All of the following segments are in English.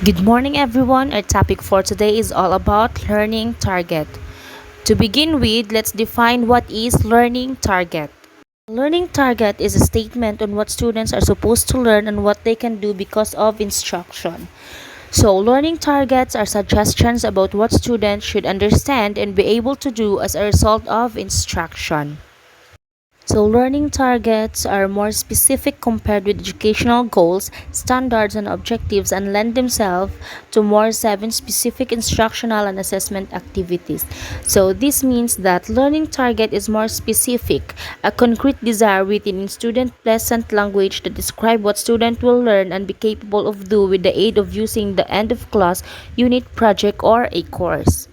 Good morning, everyone. Our topic for today is all about learning target. To begin with, let's define what is learning target. Learning target is a statement on what students are supposed to learn and what they can do because of instruction. So, learning targets are suggestions about what students should understand and be able to do as a result of instruction. So, learning targets are more specific compared with educational goals, standards, and objectives and lend themselves to more seven specific instructional and assessment activities. So, this means that learning target is more specific, a concrete desire within student pleasant language to describe what student will learn and be capable of do with the aid of using the end of class, unit, project, or a course.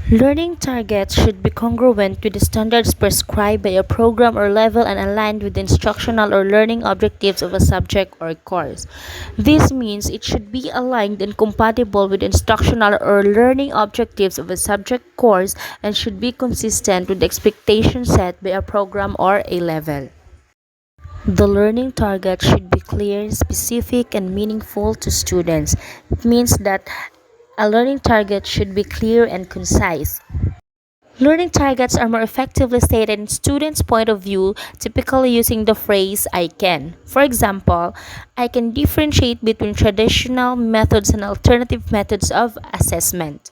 Learning targets should be congruent with the standards prescribed by a program or level and aligned with the instructional or learning objectives of a subject or course. This means it should be aligned and compatible with instructional or learning objectives of a subject course and should be consistent with the expectations set by a program or a level. The learning target should be clear, specific, and meaningful to students. It means that a learning target should be clear and concise. Learning targets are more effectively stated in students' point of view, typically using the phrase I can. For example, I can differentiate between traditional methods and alternative methods of assessment.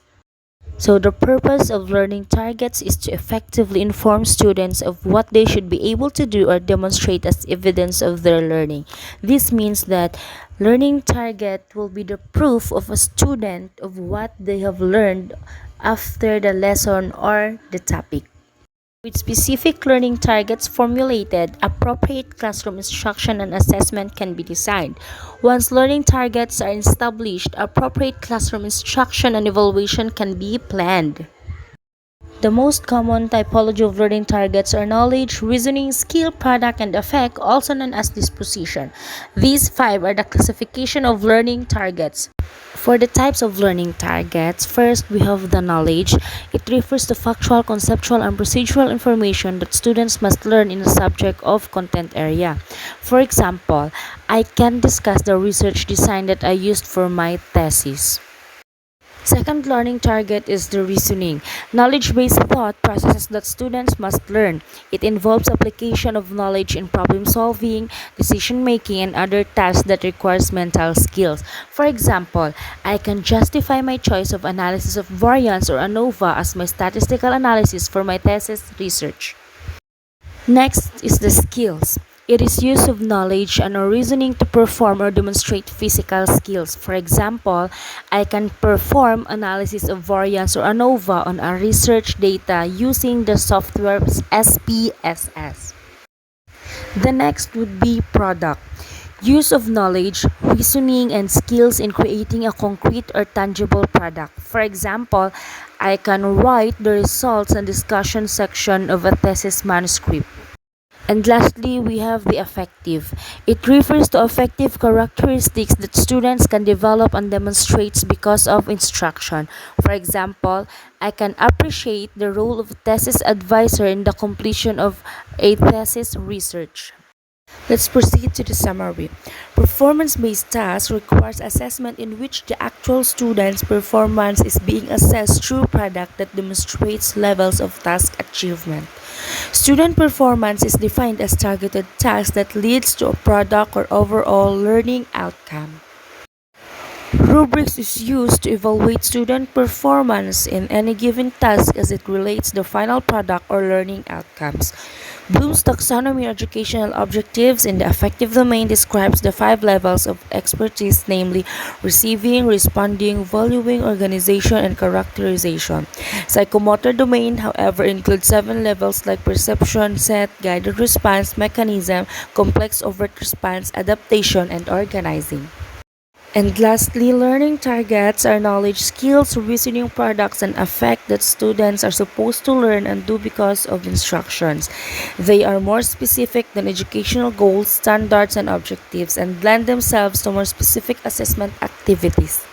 So, the purpose of learning targets is to effectively inform students of what they should be able to do or demonstrate as evidence of their learning. This means that learning target will be the proof of a student of what they have learned after the lesson or the topic. With specific learning targets formulated, appropriate classroom instruction and assessment can be designed. Once learning targets are established, appropriate classroom instruction and evaluation can be planned. The most common typology of learning targets are knowledge, reasoning, skill, product, and effect, also known as disposition. These five are the classification of learning targets. For the types of learning targets, first we have the knowledge. It refers to factual, conceptual, and procedural information that students must learn in a subject of content area. For example, I can discuss the research design that I used for my thesis. Second learning target is the reasoning, knowledge-based thought processes that students must learn. It involves application of knowledge in problem solving, decision making, and other tasks that requires mental skills. For example, I can justify my choice of analysis of variance or ANOVA as my statistical analysis for my thesis research. Next is the skills. It is use of knowledge and or reasoning to perform or demonstrate physical skills. For example, I can perform analysis of variance or ANOVA on a research data using the software SPSS. The next would be product. Use of knowledge, reasoning, and skills in creating a concrete or tangible product. For example, I can write the results and discussion section of a thesis manuscript. And lastly, we have the affective. It refers to affective characteristics that students can develop and demonstrates because of instruction. For example, I can appreciate the role of thesis advisor in the completion of a thesis research. Let's proceed to the summary. Performance-based task requires assessment in which the actual student's performance is being assessed through product that demonstrates levels of task achievement. Student performance is defined as targeted task that leads to a product or overall learning outcome. Rubrics is used to evaluate student performance in any given task as it relates to the final product or learning outcomes. Bloom's taxonomy of educational objectives in the affective domain describes the five levels of expertise, namely receiving, responding, valuing, organization, and characterization. Psychomotor domain, however, includes seven levels like perception, set, guided response, mechanism, complex overt response, adaptation, and organizing. And lastly, learning targets are knowledge, skills, reasoning products, and affect that students are supposed to learn and do because of instructions. They are more specific than educational goals, standards, and objectives, and lend themselves to more specific assessment activities.